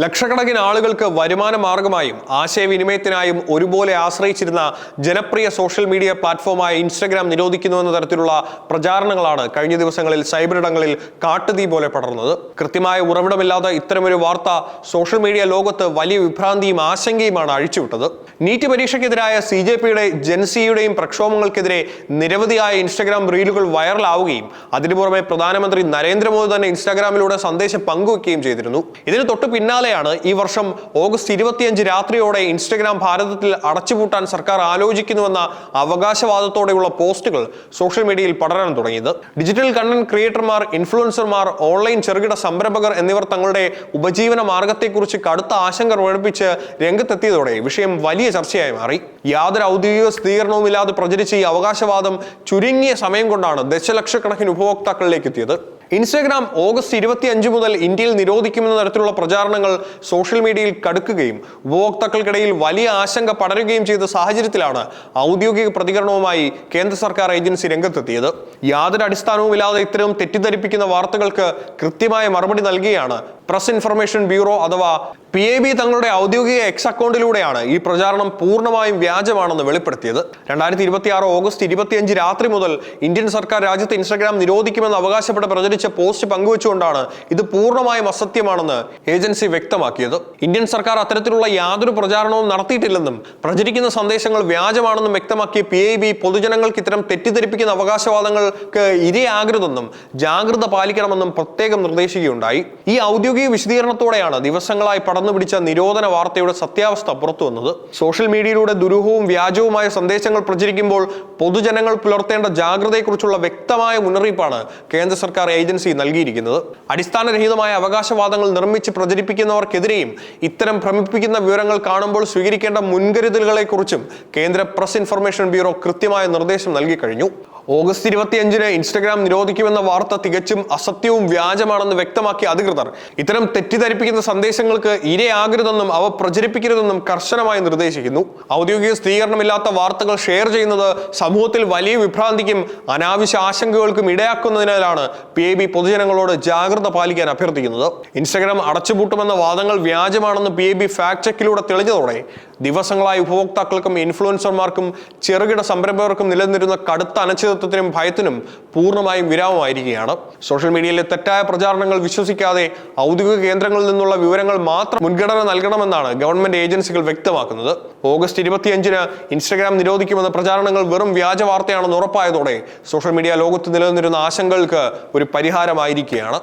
ലക്ഷക്കണക്കിന് ആളുകൾക്ക് വരുമാന മാർഗമായും ആശയവിനിമയത്തിനായും ഒരുപോലെ ആശ്രയിച്ചിരുന്ന ജനപ്രിയ സോഷ്യൽ മീഡിയ പ്ലാറ്റ്ഫോമായ ഇൻസ്റ്റഗ്രാം നിരോധിക്കുന്നുവെന്ന തരത്തിലുള്ള പ്രചാരണങ്ങളാണ് കഴിഞ്ഞ ദിവസങ്ങളിൽ സൈബറിടങ്ങളിൽ കാട്ടുതീ പോലെ പടർന്നത്. കൃത്യമായ ഉറവിടമില്ലാതെ ഇത്തരമൊരു വാർത്ത സോഷ്യൽ മീഡിയ ലോകത്ത് വലിയ വിഭ്രാന്തിയും ആശങ്കയുമാണ് അഴിച്ചുവിട്ടത്. നീറ്റ് പരീക്ഷയ്ക്കെതിരായ CJPയുടെ ജൻസിയുടെയും പ്രക്ഷോഭങ്ങൾക്കെതിരെ നിരവധിയായ ഇൻസ്റ്റഗ്രാം റീലുകൾ വൈറലാവുകയും അതിനു പുറമെ പ്രധാനമന്ത്രി നരേന്ദ്രമോദി തന്നെ ഇൻസ്റ്റാഗ്രാമിലൂടെ സന്ദേശം പങ്കുവയ്ക്കുകയും ചെയ്തിരുന്നു. ഇതിന് തൊട്ടു പിന്നാലെയാണ് ഈ വർഷം ഓഗസ്റ്റ് 25 രാത്രിയോടെ ഇൻസ്റ്റഗ്രാം ഭാരതത്തിൽ അടച്ചുപൂട്ടാൻ സർക്കാർ ആലോചിക്കുന്നുവെന്ന അവകാശവാദത്തോടെയുള്ള പോസ്റ്റുകൾ സോഷ്യൽ മീഡിയയിൽ പടരാൻ തുടങ്ങിയത്. ഡിജിറ്റൽ കണ്ടന്റ് ക്രിയേറ്റർമാർ, ഇൻഫ്ലുവൻസർമാർ, ഓൺലൈൻ ചെറുകിട സംരംഭകർ എന്നിവർ തങ്ങളുടെ ഉപജീവന മാർഗത്തെക്കുറിച്ച് കടുത്ത ആശങ്ക പ്രകടിപ്പിച്ച് രംഗത്തെത്തിയതോടെ വിഷയം വലിയ ചർച്ചയായി മാറി. യാതൊരു ഔദ്യോഗിക സ്ഥിരീകരണവുമില്ലാതെ പ്രചരിച്ച ഈ അവകാശവാദം ചുരുങ്ങിയ സമയം കൊണ്ടാണ് ദശലക്ഷക്കണക്കിന് ഉപഭോക്താക്കളിലേക്ക് എത്തിയത്. ഇൻസ്റ്റഗ്രാം ഓഗസ്റ്റ് 25 മുതൽ ഇന്ത്യയിൽ നിരോധിക്കുമെന്ന തരത്തിലുള്ള പ്രചാരണങ്ങൾ സോഷ്യൽ മീഡിയയിൽ കടുക്കുകയും ഉപഭോക്താക്കൾക്കിടയിൽ വലിയ ആശങ്ക പടരുകയും ചെയ്ത സാഹചര്യത്തിലാണ് ഔദ്യോഗിക പ്രതികരണവുമായി കേന്ദ്ര സർക്കാർ ഏജൻസി രംഗത്തെത്തിയത്. യാതൊരു അടിസ്ഥാനവുമില്ലാതെ ഇത്തരം തെറ്റിദ്ധരിപ്പിക്കുന്ന വാർത്തകൾക്ക് കൃത്യമായ മറുപടി നൽകിയാണ് പ്രസ് ഇൻഫർമേഷൻ ബ്യൂറോ അഥവാ PIB തങ്ങളുടെ ഔദ്യോഗിക എക്സ് അക്കൗണ്ടിലൂടെയാണ് ഈ പ്രചാരണം പൂർണ്ണമായും വ്യാജമാണെന്ന് വെളിപ്പെടുത്തിയത്. 2026 ഓഗസ്റ്റ് 25 രാത്രി മുതൽ ഇന്ത്യൻ സർക്കാർ രാജ്യത്ത് ഇൻസ്റ്റഗ്രാം നിരോധിക്കുമെന്ന് അവകാശപ്പെട്ട് പ്രചരിച്ച പോസ്റ്റ് പങ്കുവെച്ചുകൊണ്ടാണ് ഇത് പൂർണ്ണമായും അസത്യമാണെന്ന് ഏജൻസി വ്യക്തമാക്കിയത്. ഇന്ത്യൻ സർക്കാർ അത്തരത്തിലുള്ള യാതൊരു പ്രചാരണവും നടത്തിയിട്ടില്ലെന്നും പ്രചരിക്കുന്ന സന്ദേശങ്ങൾ വ്യാജമാണെന്നും വ്യക്തമാക്കിയ PIB പൊതുജനങ്ങൾക്ക് ഇത്തരം തെറ്റിദ്ധരിപ്പിക്കുന്ന അവകാശവാദങ്ങൾക്ക് ഇരയാകരുതെന്നും ജാഗ്രത പാലിക്കണമെന്നും പ്രത്യേകം നിർദ്ദേശിക്കുകയുണ്ടായി. ഈ ഔദ്യോഗിക വിശദീകരണത്തോടെയാണ് ദിവസങ്ങളായി പടർന്നുപിടിച്ച നിരോധന വാർത്തയുടെ സത്യാവസ്ഥ പുറത്തു വന്നത്. സോഷ്യൽ മീഡിയയിലൂടെ ദുരൂഹവും വ്യാജവുമായ സന്ദേശങ്ങൾ പ്രചരിക്കുമ്പോൾ പൊതുജനങ്ങൾ പുലർത്തേണ്ട ജാഗ്രതയെക്കുറിച്ചുള്ള വ്യക്തമായ മുന്നറിയിപ്പാണ് കേന്ദ്ര സർക്കാർ ഏജൻസി നൽകിയിരിക്കുന്നത്. അടിസ്ഥാനരഹിതമായ അവകാശവാദങ്ങൾ നിർമ്മിച്ച് പ്രചരിപ്പിക്കുന്നവർക്കെതിരെയും ഇത്തരം ഭ്രമിപ്പിക്കുന്ന വിവരങ്ങൾ കാണുമ്പോൾ സ്വീകരിക്കേണ്ട മുൻകരുതലുകളെക്കുറിച്ചും കേന്ദ്ര പ്രസ് ഇൻഫർമേഷൻ ബ്യൂറോ കൃത്യമായ നിർദ്ദേശം നൽകി കഴിഞ്ഞു. ഓഗസ്റ്റ് 25 ഇൻസ്റ്റഗ്രാം നിരോധിക്കുമെന്ന വാർത്ത തികച്ചും അസത്യവും വ്യാജമാണെന്ന് വ്യക്തമാക്കിയ അധികൃതർ ഇത്തരം തെറ്റിദ്ധരിപ്പിക്കുന്ന സന്ദേശങ്ങൾക്ക് ഇരയാകരുതെന്നും അവ പ്രചരിപ്പിക്കരുതെന്നും കർശനമായി നിർദ്ദേശിക്കുന്നു. ഔദ്യോഗിക സ്ഥിരീകരണമില്ലാത്ത വാർത്തകൾ ഷെയർ ചെയ്യുന്നത് സമൂഹത്തിൽ വലിയ വിഭ്രാന്തിക്കും അനാവശ്യ ആശങ്കകൾക്കും ഇടയാക്കുന്നതിനാലാണ് PIB പൊതുജനങ്ങളോട് ജാഗ്രത പാലിക്കാൻ അഭ്യർത്ഥിക്കുന്നത്. ഇൻസ്റ്റഗ്രാം അടച്ചുപൂട്ടുമെന്ന വാദങ്ങൾ വ്യാജമാണെന്ന് PIB ഫാക്ട് ചെക്കിലൂടെ തെളിഞ്ഞതോടെ ദിവസങ്ങളായി ഉപഭോക്താക്കൾക്കും ഇൻഫ്ലുവൻസർമാർക്കും ചെറുകിട സംരംഭകർക്കും നിലനിന്നിരുന്ന കടുത്ത അനിശ്ചിതത്വത്തിനും ഭയത്തിനും പൂർണ്ണമായും വിരാമമായിരിക്കുകയാണ്. സോഷ്യൽ മീഡിയയിലെ തെറ്റായ പ്രചാരണങ്ങൾ വിശ്വസിക്കാതെ ഔദ്യോഗിക കേന്ദ്രങ്ങളിൽ നിന്നുള്ള വിവരങ്ങൾ മാത്രം മുൻഗണന നൽകണമെന്നാണ് ഗവൺമെന്റ് ഏജൻസികൾ വ്യക്തമാക്കുന്നത്. ഓഗസ്റ്റ് 25 ഇൻസ്റ്റഗ്രാം നിരോധിക്കുമെന്ന പ്രചാരണങ്ങൾ വെറും വ്യാജ വാർത്തയാണെന്ന് ഉറപ്പായതോടെ സോഷ്യൽ മീഡിയ ലോകത്ത് നിലനിന്നിരുന്ന ആശങ്കകൾക്ക് ഒരു പരിഹാരമായിരിക്കുകയാണ്.